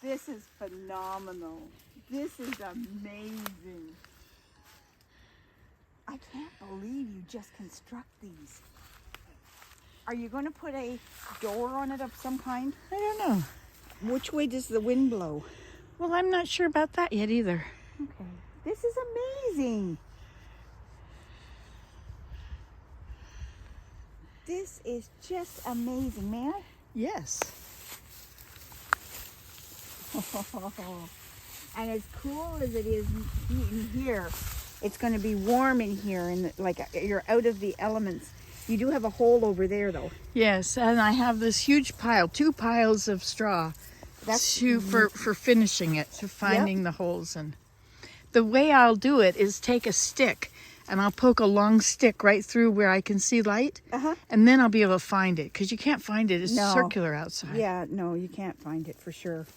This is phenomenal. This is amazing. I can't believe you just construct these. Are you going to put a door on it of some kind? I don't know. Which way does the wind blow? Well, I'm not sure about that yet either. Okay. This is amazing. This is just amazing, may I? Yes. And as cool as it is in here, it's going to be warm in here, and like you're out of the elements. You do have a hole over there, though. Yes, and I have this huge pile, 2 piles of straw. That's for finishing it, for finding the holes. And the way I'll do it is take a stick and I'll poke a long stick right through where I can see light, and then I'll be able to find it, because you can't find it. It's circular outside. Yeah, no, you can't find it for sure.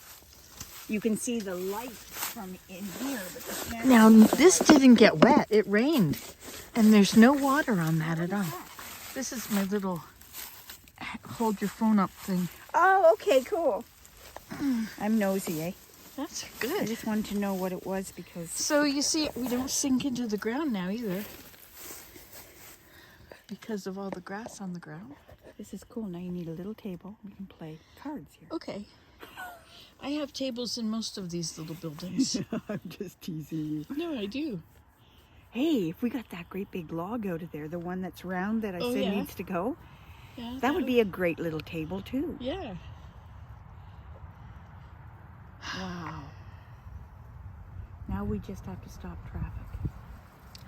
You can see the light from in here, but you can't. Now, this didn't get wet. It rained, and there's no water on that at all. This is my little hold your phone up thing. Oh, okay, cool. I'm nosy, eh? That's I good. just wanted to know what it was because... So you see, we don't sink into the ground now either, because of all the grass on the ground. This is cool. Now you need a little table. We can play cards here. Okay. I have tables in most of these little buildings. I'm just teasing you. No, I do. Hey, if we got that great big log out of there, the one that's round that I said needs to go, Yeah, that would be a great little table too. Yeah. Wow. Now we just have to stop traffic.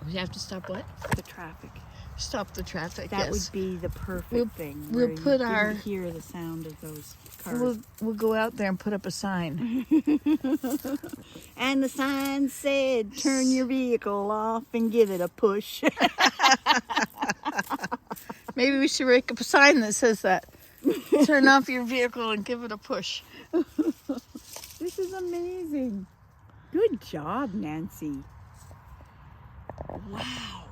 We have to stop what? The traffic. Stop the traffic. That yes. would be the perfect thing. we'll where put you our- didn't hear the sound of those cars. We'll go out there and put up a sign. And the sign said, "Turn your vehicle off and give it a push." Maybe we should make up a sign that says that. Turn off your vehicle and give it a push. This is amazing. Good job, Nancy. Wow.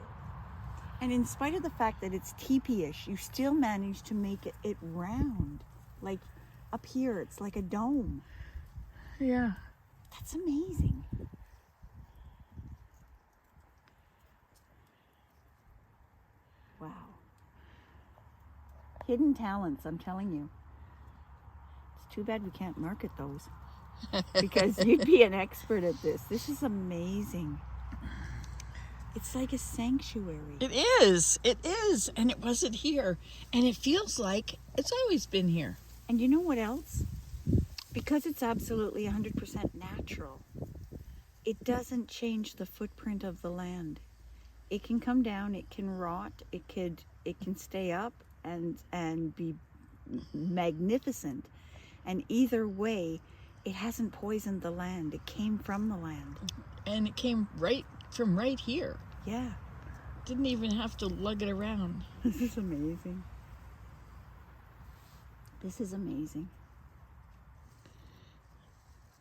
And in spite of the fact that it's teepee-ish, you still managed to make it round. Like up here, it's like a dome. Yeah. That's amazing. Wow. Hidden talents, I'm telling you. It's too bad we can't market those. Because you'd be an expert at this. This is amazing. It's like a sanctuary. It is. It is. And it wasn't here. And it feels like it's always been here. And you know what else? Because it's absolutely 100% natural, it doesn't change the footprint of the land. It can come down, it can rot, it can stay up and be magnificent. And either way, it hasn't poisoned the land. It came from the land. And it came from right here. Yeah. Didn't even have to lug it around. This is amazing. This is amazing.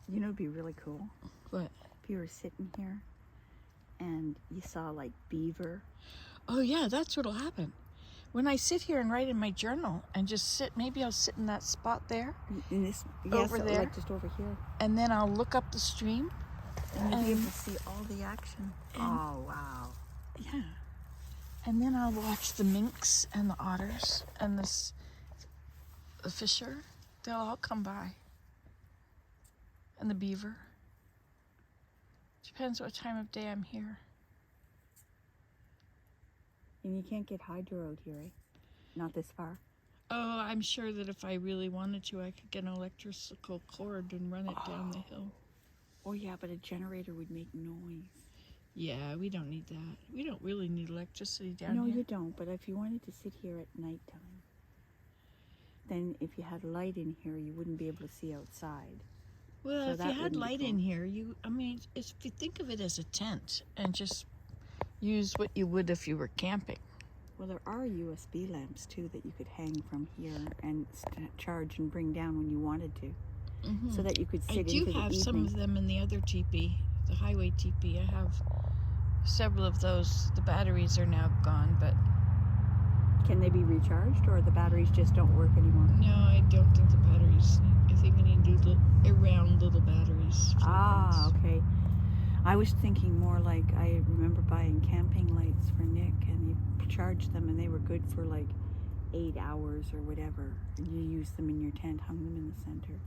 You know, it'd be really cool What? if you were sitting here and you saw like beaver. Oh, yeah, that's what'll happen. When I sit here and write in my journal and just sit, maybe I'll sit in that spot there. In this, Over yes, there? like just over here. And then I'll look up the stream. And you'll be able to see all the action. Oh, wow. Yeah. And then I'll watch the minks and the otters and the fisher. They'll all come by. And the beaver. Depends what time of day I'm here. And you can't get hydro out here, eh? Not this far. Oh, I'm sure that if I really wanted to, I could get an electrical cord and run it down the hill. Oh, yeah, but a generator would make noise. Yeah, we don't need that. We don't really need electricity down No, here. you don't. But if you wanted to sit here at nighttime, then if you had light in here, you wouldn't be able to see outside. Well, So if that you had wouldn't be light cool. in here, if you think of it as a tent and just use what you would if you were camping. Well, there are USB lamps, too, that you could hang from here and charge and bring down when you wanted to. So that you could sit I into do the have evening. some of them in the other teepee, the highway teepee. I have several of those. The batteries are now gone, but Can they be recharged, or the batteries just don't work anymore? No, I don't think the batteries. I think we need to do around little batteries. for Ah, things. okay. I was thinking more like, I remember buying camping lights for Nick, and you charged them, and they were good for like 8 hours or whatever. And you used them in your tent, hung them in the center.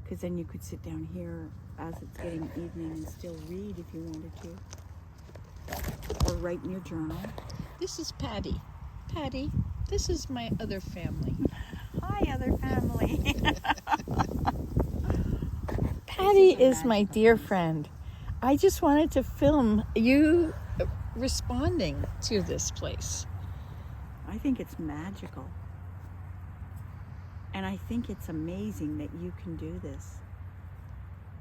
Because then you could sit down here as it's getting evening and still read if you wanted to. Or write in your journal. This is Patty. Patty, this is my other family. Hi, other family. Patty This is a is my magical dear place. friend. I just wanted to film you responding to this place. I think it's magical. And I think it's amazing that you can do this.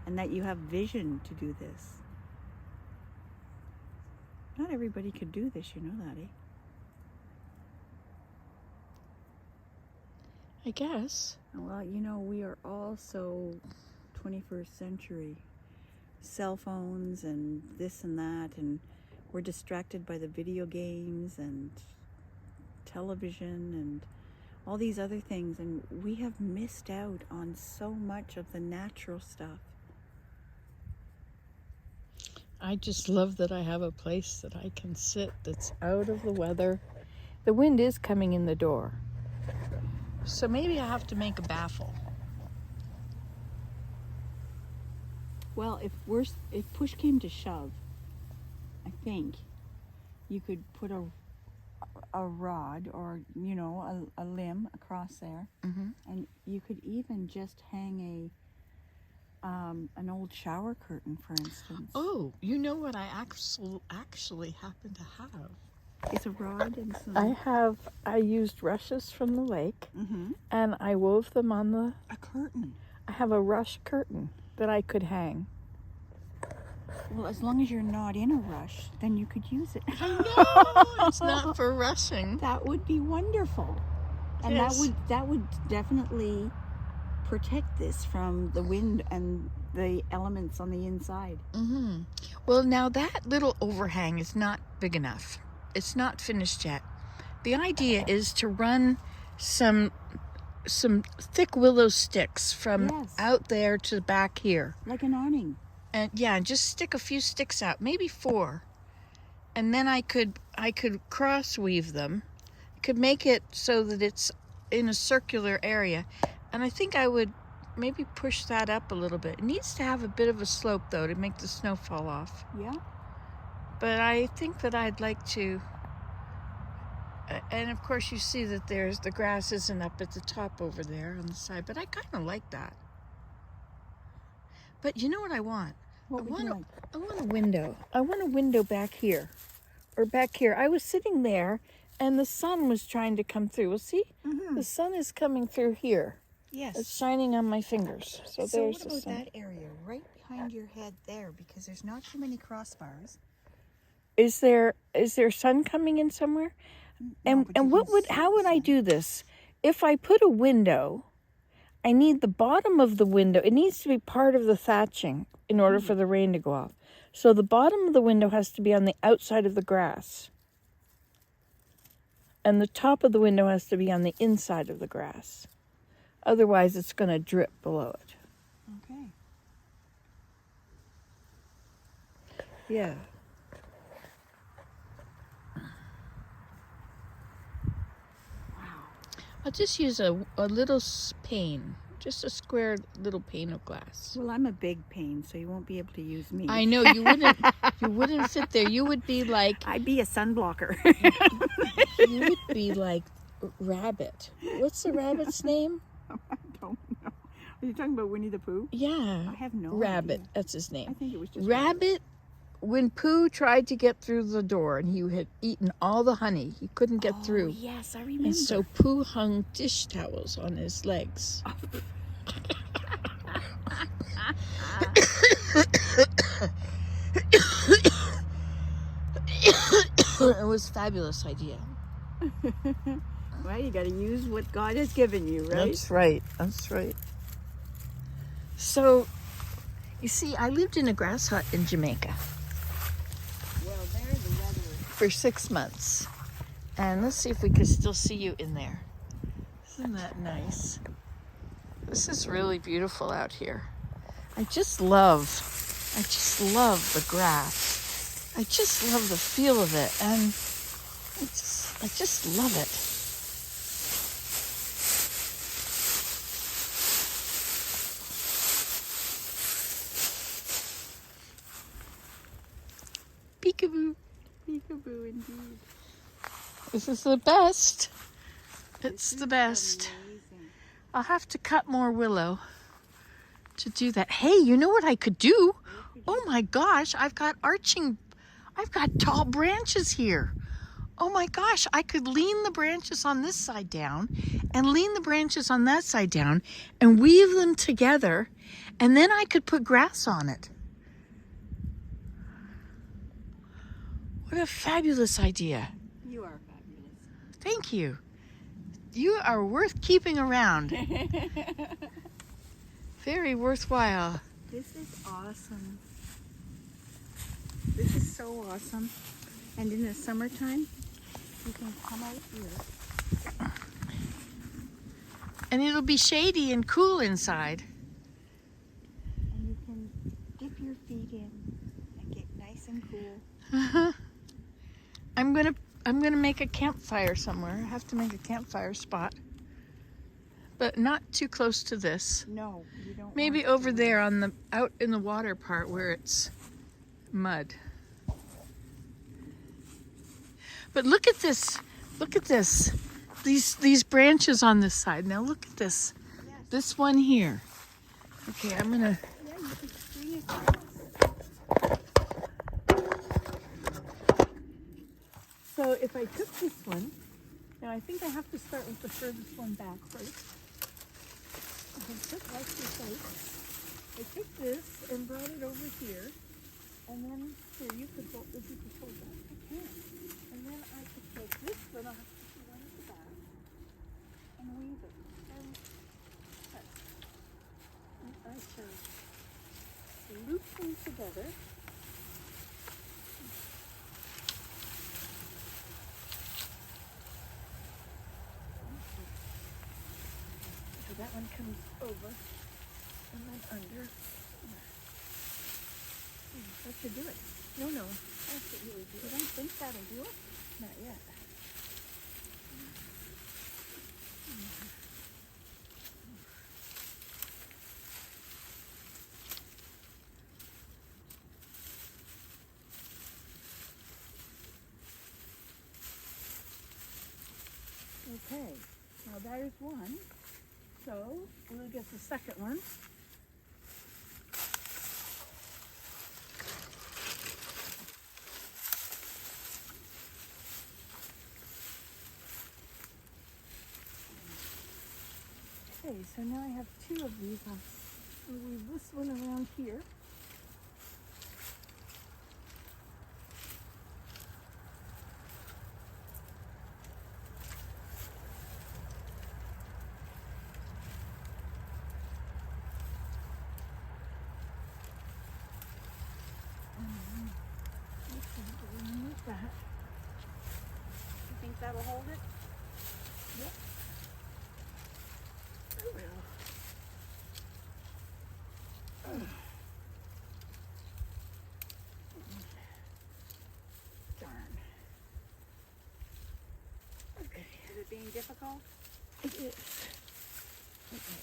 And that you have vision to do this. Not everybody could do this, you know that, eh? I guess. Well, you know, we are all so 21st century. Cell phones and this and that, and we're distracted by the video games and television and all these other things, and we have missed out on so much of the natural stuff. I just love that I have a place that I can sit that's out of the weather. The wind is coming in the door. So maybe I have to make a baffle. Well, if push came to shove, I think you could put a rod, or you know, a limb across there, and you could even just hang an old shower curtain, for instance. Oh, you know what I actually happen to have? It's a rod and some. I used rushes from the lake, Mm-hmm. and I wove them on A curtain. I have a rush curtain that I could hang. Well, as long as you're not in a rush, then you could use it. No, it's not for rushing. That would be wonderful, and Yes. that would definitely protect this from the wind and the elements on the inside. Mm-hmm. Well, now that little overhang is not big enough. It's not finished yet. The idea is to run some thick willow sticks from Yes. out there to back here. Like an awning. And yeah, just stick a few sticks out, maybe 4. And then I could cross weave them. Could make it so that it's in a circular area. And I think I would maybe push that up a little bit. It needs to have a bit of a slope though to make the snow fall off. Yeah. But I think that I'd like to, and of course you see that the grass isn't up at the top over there on the side, but I kind of like that. But you know what I want? What would you like? I want a window. I want a window back here, or back here. I was sitting there, and the sun was trying to come through. Well, see, Mm-hmm. the sun is coming through here. Yes. It's shining on my fingers. So So there's what the about sun. that area right behind your head there? Because there's not too many crossbars. Is there sun coming in somewhere? And but you what can would see how the would I sun. do this? If I put a window, I need the bottom of the window. It needs to be part of the thatching in order for the rain to go off. So the bottom of the window has to be on the outside of the grass. And the top of the window has to be on the inside of the grass. Otherwise it's going to drip below it. Okay. Yeah. Wow. I'll just use a little pane, just a square little pane of glass. Well, I'm a big pain, so you won't be able to use me. I know you wouldn't fit there. You would be like I'd be a sunblocker. you would be like Rabbit. What's the rabbit's name? I don't know. Are you talking about Winnie the Pooh? Yeah. I have no Rabbit. idea. That's his I name. think it was just Rabbit. When Pooh tried to get through the door and he had eaten all the honey, he couldn't get Oh, through. yes, I remember. And so Pooh hung dish towels on his legs. It was a fabulous idea. Well, you got to use what God has given you, right? That's right. That's right. So, you see, I lived in a grass hut in Jamaica Well, there the weather. for 6 months. And let's see if we can still see you in there. Isn't that nice? This is really beautiful out here. I just love the grass. I just love the feel of it, and I just love it. Peekaboo. Peekaboo indeed. This is the best. It's the best. Amazing. I'll have to cut more willow to do that. Hey, you know what I could do? Oh my gosh, I've got tall branches here. Oh my gosh, I could lean the branches on this side down and lean the branches on that side down and weave them together, and then I could put grass on it. What a fabulous idea. You are fabulous. Thank you. You are worth keeping around. Very worthwhile. This is awesome. This is so awesome. And in the summertime, you can come out here. And it'll be shady and cool inside. And you can dip your feet in and get nice and cool. I'm gonna make a campfire somewhere. I have to make a campfire spot, but not too close to this. No, you don't. Maybe want over to. there on the out in the water part where it's mud. But look at this. Look at this. These branches on this side. Now look at this. Yes. This one here. Okay, I'm gonna. Yeah, you could string it across. So if I took this one, now I think I have to start with the furthest one back first. If I took like this out, I took this and brought it over here, and then here you could hold that. I can. And then I could take this one, I'll have to put one at the back, and weave it. And cut. And I shall loop them together. So that one comes over and then under. That should do it. No, that should really do it. I don't think that'll do it. Not yet. Okay, now there's one. So we'll get the second one. Okay, so now I have two of these. I'll weave this one around here. Remove that. You think that'll hold it? Yep. I will. Darn. Okay. Is it being difficult? It is. Okay.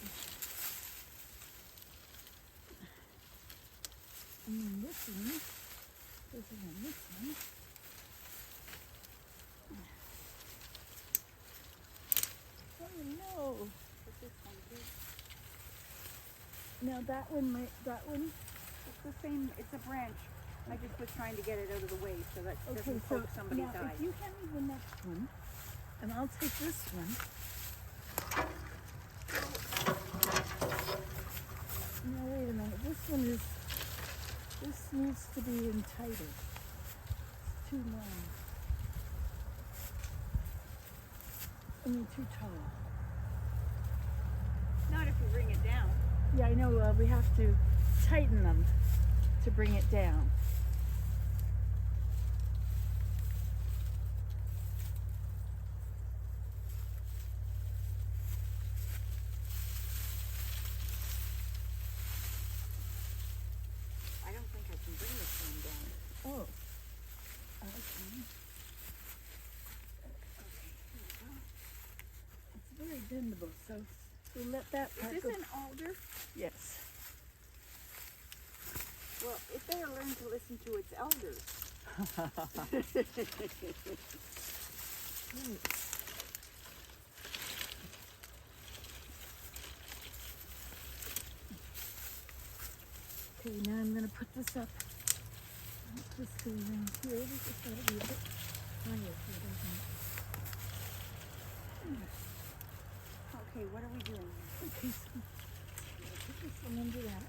And then this one goes around this one. Oh no! Put this one too. Now that one, it's the same, it's a branch. I just was trying to get it out of the way so that it doesn't poke somebody's eye. If you hand me the next one, and I'll take this one. Now wait a minute, this needs to be in tighter. It's too long. I mean, too tall. Not if you bring it down. Yeah, I know. We have to tighten them to bring it down. bendable, so we'll let that part Is go. this an alder? Yes. Well, it better learn to listen to its elders. Right. Okay, now I'm going to put this up. Let this go around here. This has got to be a bit higher so it doesn't. Okay, what are we doing? Okay, so put this one under that.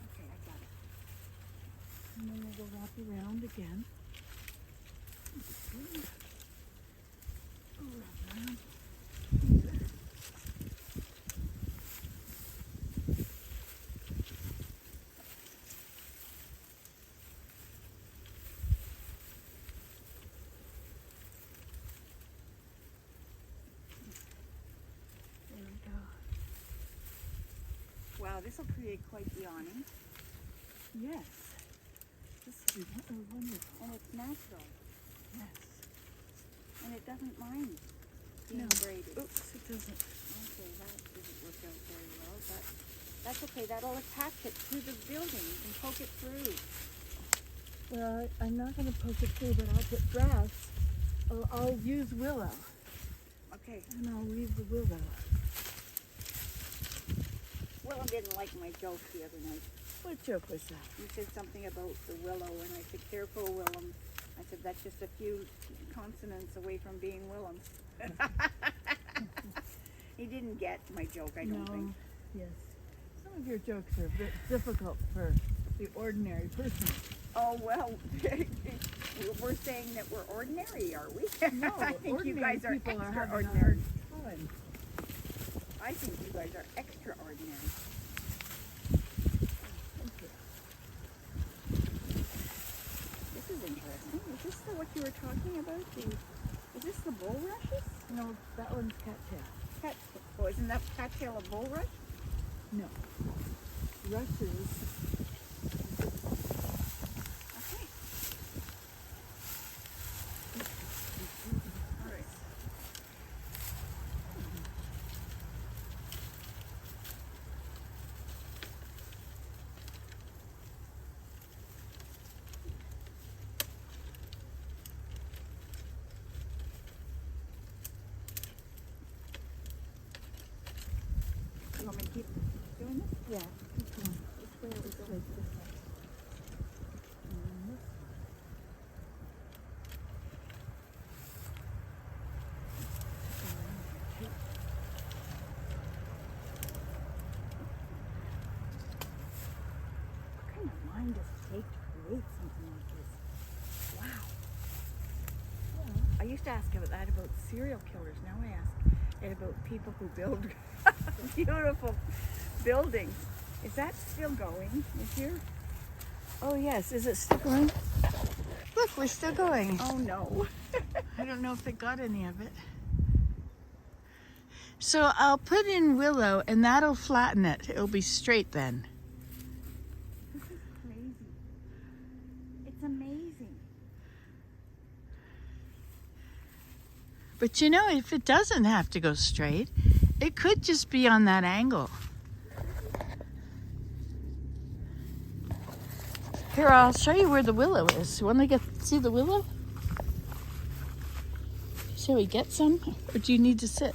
Okay, I got it. And then we'll go wrap around again. Okay. Go wrap around. There we go. Wow, this will create quite the awning. Yes. This will be wonderful. And it's natural. Yes. And it doesn't mind being No. braided. Oops, it doesn't. Okay, that didn't work out very well, but that's okay. That'll attach it to the building. You can poke it through. Well, I'm not going to poke it through, but I'll put grass. I'll use willow, Okay. and I'll leave the willow. Willem didn't like my joke the other night. What joke was that? You said something about the willow, and I said, careful, Willem. I said, that's just a few consonants away from being Willem. He didn't get my joke, I don't think. Yes. Some of your jokes are a bit difficult for the ordinary person. Oh, well, we're saying that we're ordinary, are we? No, I think you ordinary guys are people are having a extraordinary. hard time. I think you guys are extraordinary. Thank you. This is interesting. Is this what you were talking about? Is this the bulrushes? No, that one's cattail. Oh, isn't that cattail a bulrush? No. Rushes. Okay. All right. You want me to keep doing this? Yeah. Keep going. This way or this way? This way. And then this way. What kind of mind does it take to create something like this? Wow. Well, I used to ask about that about serial killers. Now I ask it about people who build beautiful buildings. Is that still going? Is your? oh yes, is it still going? Look, we're still going. Oh no. I don't know if it got any of it. So I'll put in willow and that'll flatten it. It'll be straight then. This is crazy. It's amazing. But you know, if it doesn't have to go straight, it could just be on that angle. Here, I'll show you where the willow is. You want to see the willow? Shall we get some, or do you need to sit?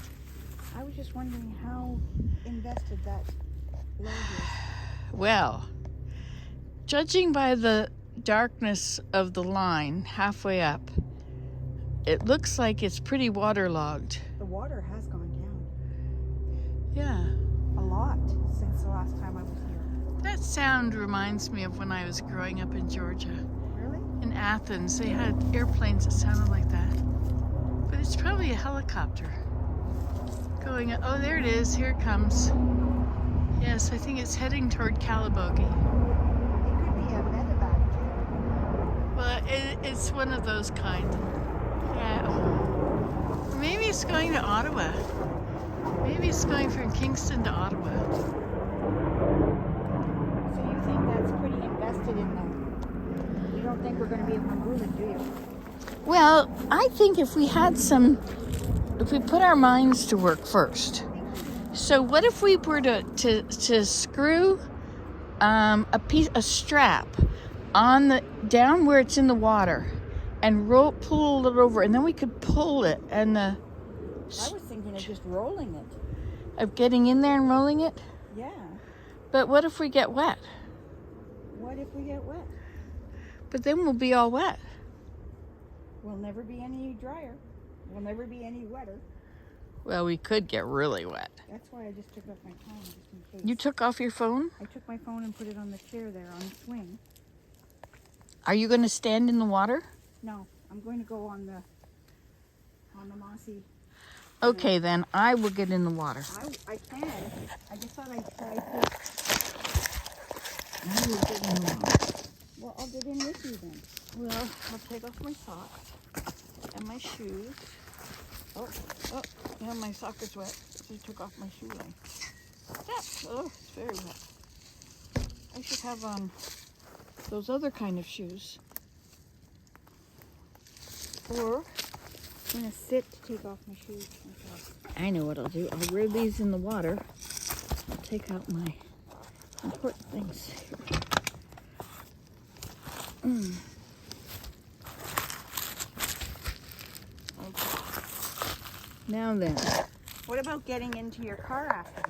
I was just wondering how invested that load is. Well, judging by the darkness of the line halfway up, it looks like it's pretty waterlogged. The water has gone down Yeah. a lot since the last time I was here. That sound reminds me of when I was growing up in Georgia. Really? In Athens, they had airplanes that sounded like that. But it's probably a helicopter going. Oh, there it is. Here it comes. Yes, I think it's heading toward Calabogie. It could be a medevac too. Well, it's one of those kind. Yeah. Or maybe it's going to Ottawa. Maybe it's going from Kingston to Ottawa. So you think that's pretty invested in them? You don't think we're going to be able to move it, do you? Well, I think if we had some if we put our minds to work first. So what if we were to screw a strap on the down where it's in the water and pull it over, and then we could pull it and I was thinking of just rolling it. of getting in there and rolling it. Yeah. But what if we get wet? What if we get wet? But then we'll be all wet. We'll never be any drier. We'll never be any wetter. Well, we could get really wet. That's why I just took off my phone, just in case. You took off your phone? I took my phone and put it on the chair there on the swing. Are you going to stand in the water? No, I'm going to go on the mossy. Okay, then I will get in the water. I can. I just thought I'd try to. I will get in the water. Well, I'll get in with you then. Well, I'll take off my socks and my shoes. Oh, yeah, my sock is wet. So I took off my shoelace. Yeah, oh, it's very wet. I should have on those other kind of shoes. Or I'm going to sit to take off my shoes. I know what I'll do. I'll wear these in the water. I'll take out my important things. Okay. Now then. What about getting into your car after?